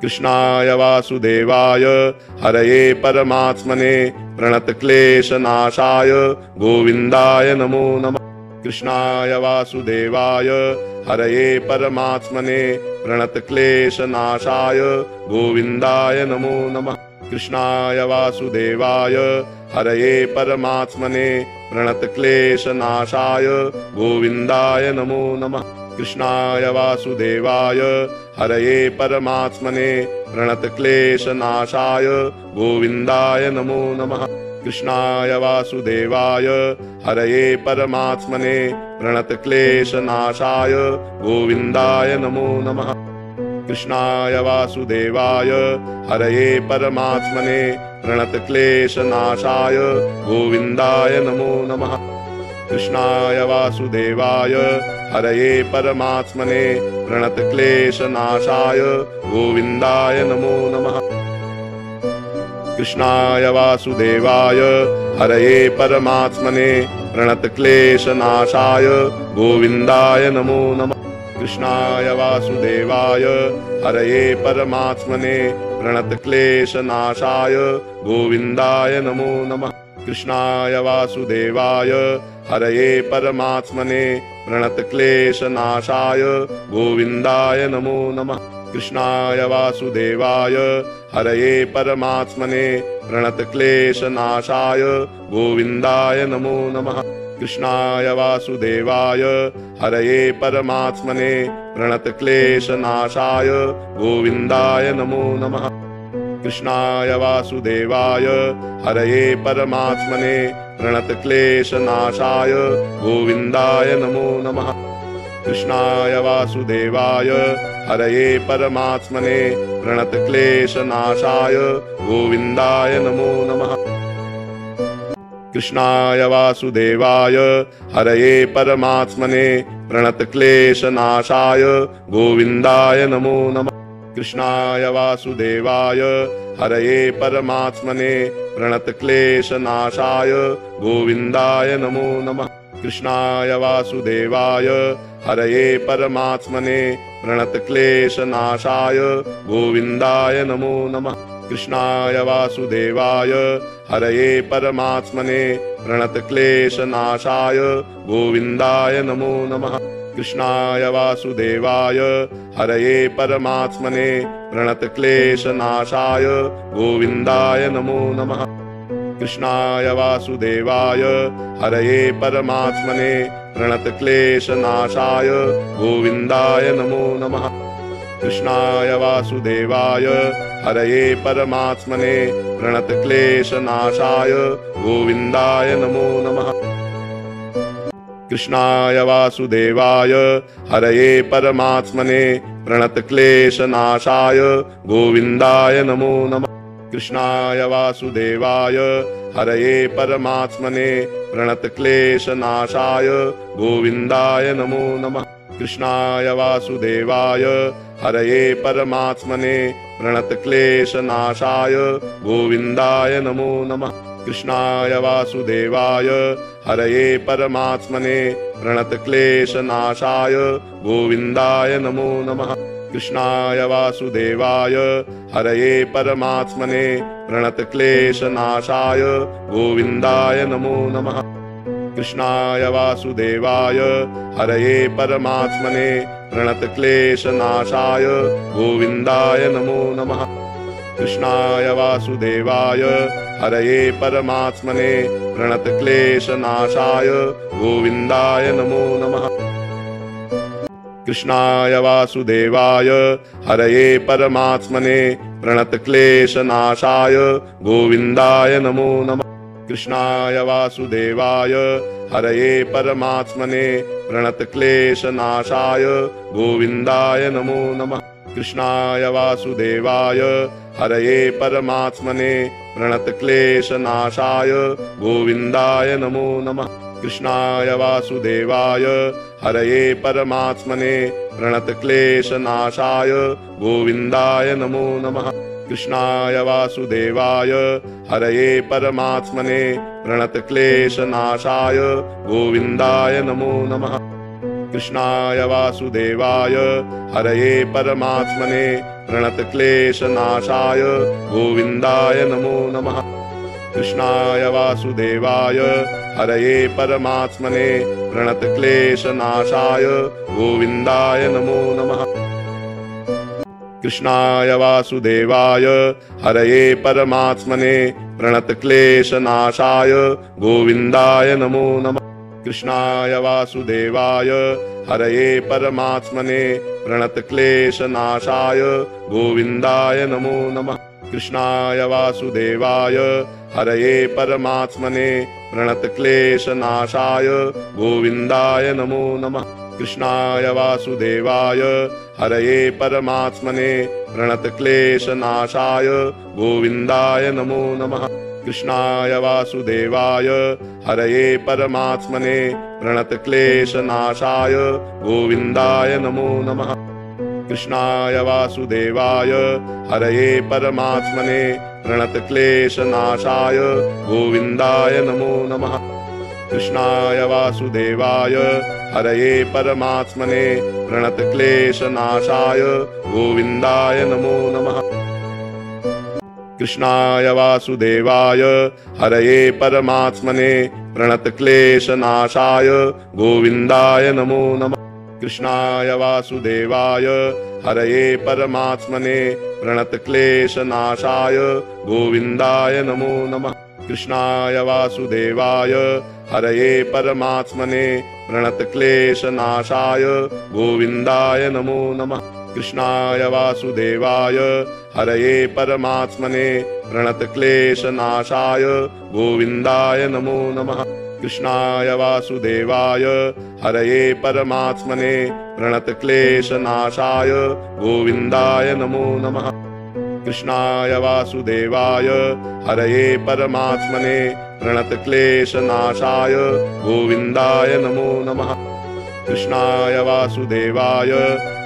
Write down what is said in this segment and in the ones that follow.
कृष्णाय वासुदेवाय हरये परमात्मने प्रणतक्लेशनाशाय गोविन्दाय नमो नमः। कृष्णाय वासुदेवाय हरये परमात्मने प्रणतक्लेशनाशाय गोविन्दाय नमो नमः। कृष्णाय वासुदेवाय हरये परमात्मने प्रणतक्लेशनाशाय गोविन्दाय नमो नमः। कृष्णाय वासुदेवाय हरये परमात्मने प्रणतक्लेशनाशाय गोविन्दाय नमो नमः। कृष्णाय वासुदेवाय हरये परमात्मने प्रणतक्लेशनाशाय गोविन्दाय नमो नमः। कृष्णाय वासुदेवाय हरये परमात्मने प्रणतक्लेशनाशाय गोविन्दाय नमो नमः। कृष्णाय वासुदेवाय हरये परमात्मने प्रणतक्लेशनाशाय गोविन्दाय नमो नमः। कृष्णाय वासुदेवाय हरये परमात्मने प्रणतक्लेशनाशाय गोविन्दाय नमो नमः। कृष्णाय वासुदेवाय हरये परमात्मने प्रणतक्लेशनाशाय गोविन्दाय नमो नमः। कृष्णाय वासुदेवाय हरये परमात्मने प्रणतक्लेशनाशाय गोविन्दाय नमो नमः। कृष्णाय वासुदेवाय हरये परमात्मने प्रणतक्लेशनाशाय गोविन्दाय नमो नमः। कृष्णाय वासुदेवाय हरये परमात्मने प्रणतक्लेशनाशाय गोविन्दाय नमो नमः। कृष्णाय वासुदेवाय हरये परमात्मने प्रणतक्लेशनाशाय गोविन्दाय नमो नमः। कृष्णाय वासुदेवाय हरये परमात्मने प्रणतक्लेशनाशाय गोविन्दाय नमो नमः। कृष्णाय वासुदेवाय हरये परमात्मने प्रणतक्लेशनाशाय गोविन्दाय नमो नमः। कृष्णाय वासुदेवाय हरये परमात्मने प्रणतक्लेशनाशाय गोविन्दाय नमो नमः। कृष्णाय वासुदेवाय हरये परमात्मने प्रणतक्लेशनाशाय गोविन्दाय नमो नमः। कृष्णाय वासुदेवाय हरये परमात्मने प्रणतक्लेशनाशाय गोविन्दाय नमो नमः। कृष्णाय वासुदेवाय हरये परमात्मने प्रणतक्लेशनाशाय गोविन्दाय नमो नमः। कृष्णाय वासुदेवाय हरये परमात्मने प्रणतक्लेशनाशाय गोविन्दाय नमो नमः। कृष्णाय वासुदेवाय हरये परमात्मने प्रणतक्लेशनाशाय गोविन्दाय नमो नमः। कृष्णाय वासुदेवाय हरये परमात्मने प्रणतक्लेशनाशाय गोविन्दाय नमो नमः। कृष्णाय वासुदेवाय हरये परमात्मने प्रणतक्लेशनाशाय गोविन्दाय नमो नमः। कृष्णाय वासुदेवाय हरये परमात्मने प्रणतक्लेशनाशाय गोविन्दाय नमो नमः। कृष्णाय वासुदेवाय हरये परमात्मने प्रणतक्लेशनाशाय गोविन्दाय नमो नमः। कृष्णाय वासुदेवाय हरये परमात्मने प्रणतक्लेशनाशाय गोविन्दाय नमो नमः। कृष्णाय वासुदेवाय हरये परमात्मने प्रणतक्लेशनाशाय गोविन्दाय नमो नमः। कृष्णाय वासुदेवाय हरये परमात्मने प्रणतक्लेशनाशाय गोविन्दाय नमो नमः। कृष्णाय वासुदेवाय हरये परमात्मने प्रणतक्लेशनाशाय गोविन्दाय नमो नमः। कृष्णाय वासुदेवाय हरये परमात्मने प्रणतक्लेशनाशाय गोविन्दाय नमो नमः। कृष्णाय वासुदेवाय हरये परमात्मने प्रणतक्लेशनाशाय गोविन्दाय नमो नमः। कृष्णाय वासुदेवाय हरये परमात्मने प्रणतक्लेशनाशाय गोविन्दाय नमो नमः। कृष्णाय वासुदेवाय हरये परमात्मने प्रणतक्लेशनाशाय गोविन्दाय नमो नमः। कृष्णाय वासुदेवाय हरये परमात्मने प्रणतक्लेशनाशाय गोविन्दाय नमो नमः। कृष्णाय वासुदेवाय हरये परमात्मने प्रणतक्लेशनाशाय गोविन्दाय नमो नमः। कृष्णाय वासुदेवाय हरये परमात्मने प्रणतक्लेशनाशाय गोविन्दाय नमो नमः। कृष्णाय वासुदेवाय हरये परमात्मने प्रणतक्लेशनाशाय गोविन्दाय नमो नमः। कृष्णाय वासुदेवाय हरये परमात्मने प्रणतक्लेशनाशाय गोविन्दाय नमो नमः। कृष्णाय वासुदेवाय हरये परमात्मने प्रणतक्लेशनाशाय गोविन्दाय नमो नमः। कृष्णाय वासुदेवाय हरये परमात्मने प्रणतक्लेशनाशाय गोविन्दाय नमो नमः। कृष्णाय वासुदेवाय हरये परमात्मने प्रणतक्लेशनाशाय गोविन्दाय नमो नमः। कृष्णाय वासुदेवाय हरये परमात्मने प्रणतक्लेशनाशाय गोविन्दाय नमो नमः। कृष्णाय वासुदेवाय हरये परमात्मने प्रणतक्लेशनाशाय गोविन्दाय नमो नमः। कृष्णाय वासुदेवाय हरये परमात्मने प्रणतक्लेशनाशाय गोविन्दाय नमो नमः। कृष्णाय वासुदेवाय हरये परमात्मने प्रणतक्लेशनाशाय गोविन्दाय नमो नमः। कृष्णाय वासुदेवाय हरये परमात्मने प्रणतक्लेशनाशाय गोविन्दाय नमो नमः। कृष्णाय वासुदेवाय हरये परमात्मने प्रणतक्लेशनाशाय गोविन्दाय नमो नमः। कृष्णाय वासुदेवाय हरये परमात्मने प्रणतक्लेशनाशाय गोविन्दाय नमो नमः। कृष्णाय वासुदेवाय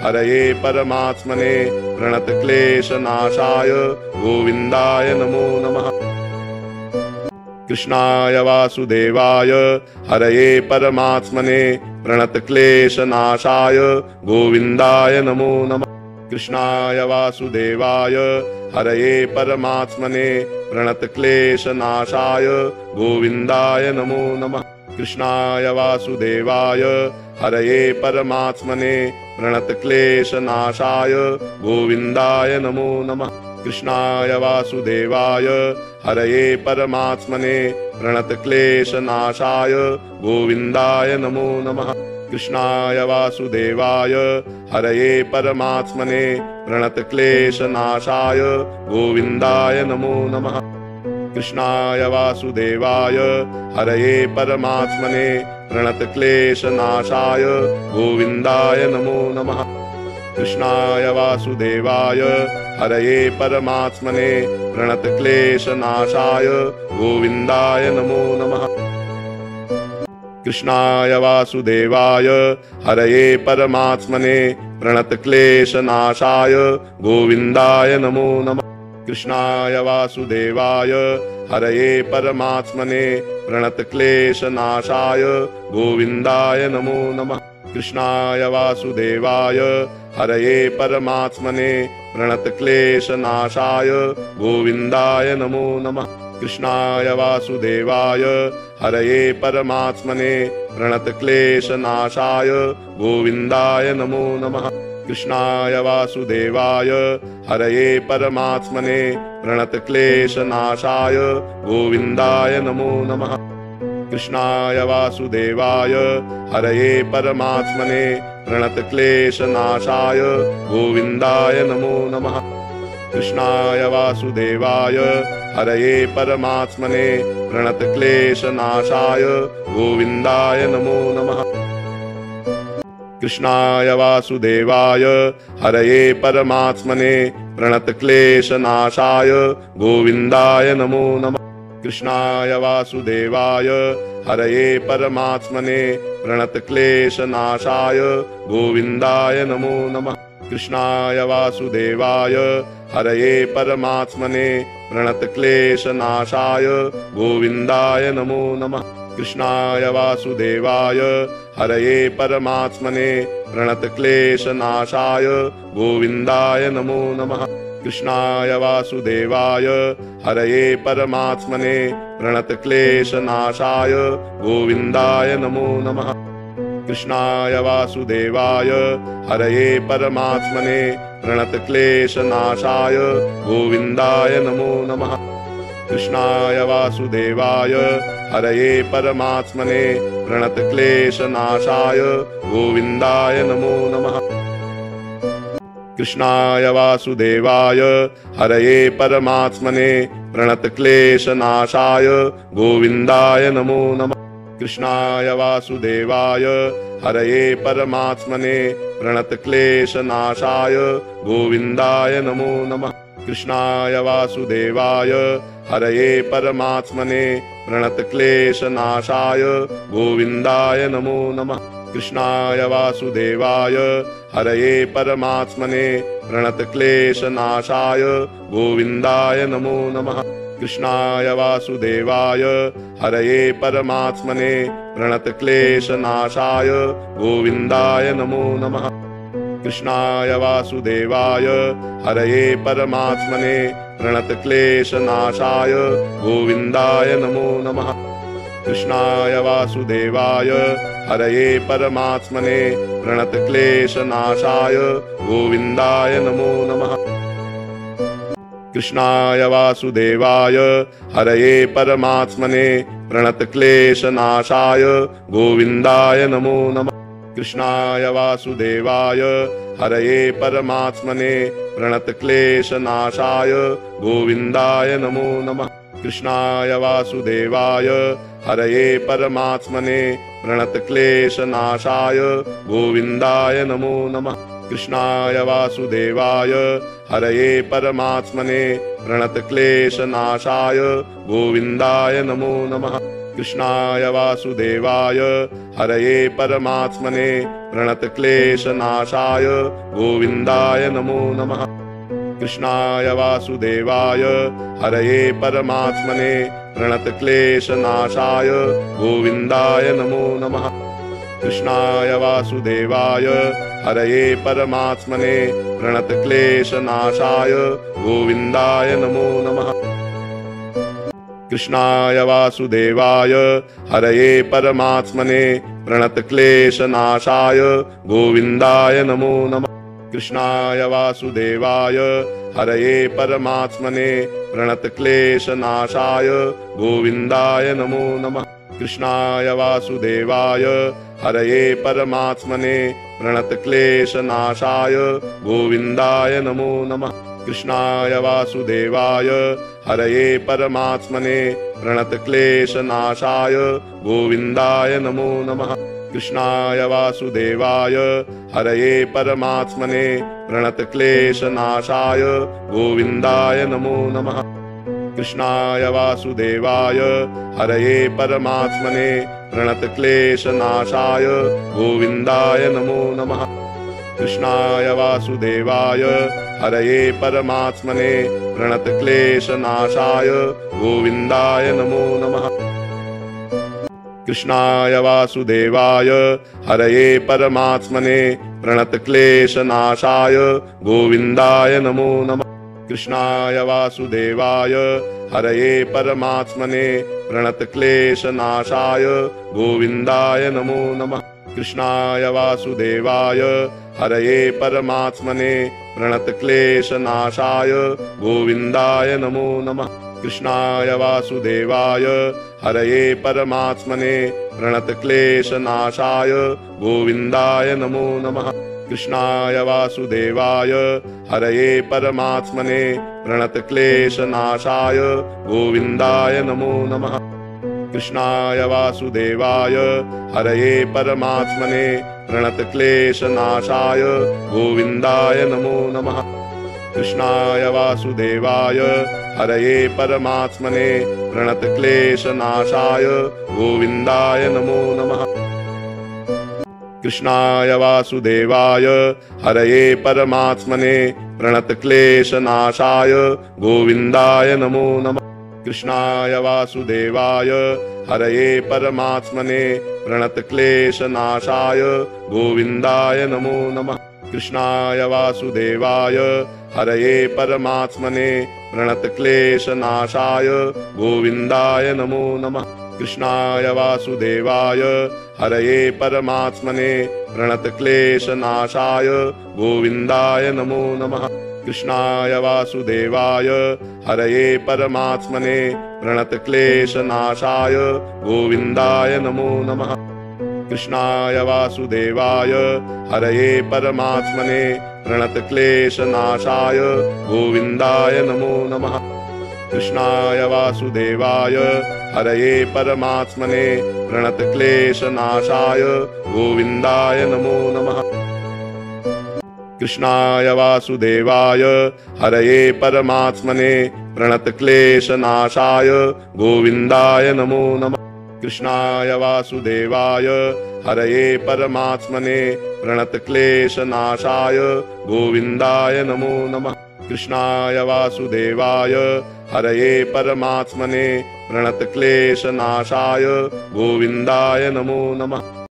हरये परमात्मने प्रणतक्लेशनाशाय गोविन्दाय नमो नमः। कृष्णाय वासुदेवाय हरये परमात्मने प्रणतक्लेशनाशाय गोविन्दाय नमो नमः। कृष्णाय वासुदेवाय हरये परमात्मने प्रणतक्लेशनाशाय गोविन्दाय नमो नमः। कृष्णाय वासुदेवाय हरये परमात्मने प्रणतक्लेशनाशाय गोविन्दाय नमो नमः। कृष्णाय वासुदेवाय हरये परमात्मने प्रणतक्लेशनाशाय गोविन्दाय नमो नमः। कृष्णाय वासुदेवाय हरये परमात्मने प्रणतक्लेशनाशाय गोविन्दाय नमो नमः। कृष्णाय वासुदेवाय हरये परमात्मने प्रणतक्लेशनाशाय गोविन्दाय नमो नमः। कृष्णाय वासुदेवाय हरये परमात्मने प्रणतक्लेशनाशाय गोविन्दाय नमो नमः। कृष्णाय वासुदेवाय हरये परमात्मने प्रणतक्लेशनाशाय गोविन्दाय नमो नमः। कृष्णाय वासुदेवाय हरये परमात्मने प्रणतक्लेशनाशाय गोविन्दाय नमो नमः। कृष्णाय वासुदेवाय हरये परमात्मने प्रणतक्लेशनाशाय गोविन्दाय नमो नमः। कृष्णाय वासुदेवाय हरये परमात्मने प्रणतक्लेशनाशाय गोविन्दाय नमो नमः। कृष्णाय वासुदेवाय हरये परमात्मने प्रणतक्लेशनाशाय गोविन्दाय नमो नमः। कृष्णाय वासुदेवाय हरये परमात्मने प्रणतक्लेशनाशाय गोविन्दाय नमो नमः। कृष्णाय वासुदेवाय हरये परमात्मने प्रणतक्लेशनाशाय गोविन्दाय नमो नमः। कृष्णाय वासुदेवाय हरये परमात्मने प्रणतक्लेशनाशाय गोविन्दाय नमो नमः। कृष्णाय वासुदेवाय हरये परमात्मने प्रणतक्लेशनाशाय गोविन्दाय नमो नमः। कृष्णाय वासुदेवाय हरये परमात्मने प्रणतक्लेशनाशाय गोविन्दाय नमो नमः। कृष्णाय वासुदेवाय हरये परमात्मने प्रणतक्लेशनाशाय गोविन्दाय नमो नमः। कृष्णाय वासुदेवाय हरये परमात्मने प्रणतक्लेशनाशाय गोविन्दाय नमो नमः। कृष्णाय वासुदेवाय हरये परमात्मने प्रणतक्लेशनाशाय गोविन्दाय नमो नमः। कृष्णाय वासुदेवाय हरये परमात्मने प्रणतक्लेशनाशाय गोविन्दाय नमो नमः। कृष्णाय वासुदेवाय हरये परमात्मने प्रणतक्लेशनाशाय गोविन्दाय नमो नमः। कृष्णाय वासुदेवाय हरये परमात्मने प्रणतक्लेशनाशाय गोविन्दाय नमो नमः। कृष्णाय वासुदेवाय हरये परमात्मने प्रणतक्लेशनाशाय गोविन्दाय नमो नमः। कृष्णाय वासुदेवाय हरये परमात्मने प्रणतक्लेशनाशाय गोविन्दाय नमो नमः। कृष्णाय वासुदेवाय हरये परमात्मने प्रणतक्लेशनाशाय गोविन्दाय नमो नमः। कृष्णाय वासुदेवाय हरये परमात्मने प्रणतक्लेशनाशाय गोविन्दाय नमो नमः। कृष्णाय वासुदेवाय हरये परमात्मने प्रणतक्लेशनाशाय गोविन्दाय नमो नमः। कृष्णाय वासुदेवाय हरये परमात्मने प्रणतक्लेशनाशाय गोविन्दाय नमो नमः। कृष्णाय वासुदेवाय हरये परमात्मने प्रणतक्लेशनाशाय गोविन्दाय नमो नमः। कृष्णाय वासुदेवाय हरये परमात्मने प्रणतक्लेशनाशाय गोविन्दाय नमो नमः। कृष्णाय वासुदेवाय हरये परमात्मने प्रणतक्लेशनाशाय गोविन्दाय नमो नमः। कृष्णाय वासुदेवाय हरये परमात्मने प्रणतक्लेशनाशाय गोविन्दाय नमो नमः। कृष्णाय वासुदेवाय हरये परमात्मने प्रणतक्लेशनाशाय गोविन्दाय नमो नमः। कृष्णाय वासुदेवाय हरये परमात्मने प्रणतक्लेशनाशाय गोविन्दाय नमो नमः। कृष्णाय वासुदेवाय हरये परमात्मने प्रणतक्लेशनाशाय गोविन्दाय नमो नमः। कृष्णाय वासुदेवाय हरये परमात्मने प्रणतक्लेशनाशाय गोविन्दाय नमो नमः। कृष्णाय वासुदेवाय हरये परमात्मने प्रणतक्लेशनाशाय गोविन्दाय नमो नमः। कृष्णाय वासुदेवाय हरये परमात्मने प्रणतक्लेशनाशाय गोविन्दाय नमो नमः। कृष्णाय वासुदेवाय हरये परमात्मने प्रणतक्लेशनाशाय गोविन्दाय नमो नमः। कृष्णाय वासुदेवाय हरये परमात्मने प्रणतक्लेशनाशाय गोविन्दाय नमो नमः। कृष्णाय वासुदेवाय हरये परमात्मने प्रणतक्लेशनाशाय गोविन्दाय नमो नमः। कृष्णाय वासुदेवाय हरये परमात्मने प्रणतक्लेशनाशाय गोविन्दाय नमो नमः। कृष्णाय वासुदेवाय हरये परमात्मने प्रणतक्लेशनाशाय गोविन्दाय नमो नमः। कृष्णाय वासुदेवाय हरये परमात्मने प्रणतक्लेशनाशाय गोविन्दाय नमो नमः। कृष्णाय वासुदेवाय हरये परमात्मने प्रणतक्लेशनाशाय गोविन्दाय नमो नमः। कृष्णाय वासुदेवाय हरये परमात्मने प्रणतक्लेशनाशाय गोविन्दाय नमो नमः। कृष्णाय वासुदेवाय हरये परमात्मने प्रणतक्लेशनाशाय गोविन्दाय नमो नमः। कृष्णाय वासुदेवाय हरये परमात्मने प्रणतक्लेशनाशाय गोविन्दाय नमो नमः। कृष्णाय वासुदेवाय हरये परमात्मने प्रणतक्लेशनाशाय गोविन्दाय नमो नमः। कृष्णाय वासुदेवाय हरये परमात्मने प्रणतक्लेशनाशाय गोविन्दाय नमो नमः। कृष्णाय वासुदेवाय हरये परमात्मने प्रणतक्लेशनाशाय गोविन्दाय नमो नमः। कृष्णाय वासुदेवाय हरये परमात्मने प्रणतक्लेशनाशाय गोविन्दाय नमो नमः। कृष्णाय वासुदेवाय हरये परमात्मने प्रणतक्लेशनाशाय गोविन्दाय नमो नमः। कृष्णाय वासुदेवाय हरये परमात्मने प्रणतक्लेशनाशाय गोविन्दाय नमो नमः। कृष्णाय वासुदेवाय हरये परमात्मने प्रणतक्लेशनाशाय गोविन्दाय नमो नमः। कृष्णाय वासुदेवाय हरये परमात्मने प्रणतक्लेशनाशाय गोविन्दाय नमो नमः। कृष्णाय वासुदेवाय हरये परमात्मने प्रणतक्लेशनाशाय गोविन्दाय नमो नमः। कृष्णाय वासुदेवाय हरये परमात्मने प्रणतक्लेशनाशाय गोविन्दाय नमो नमः।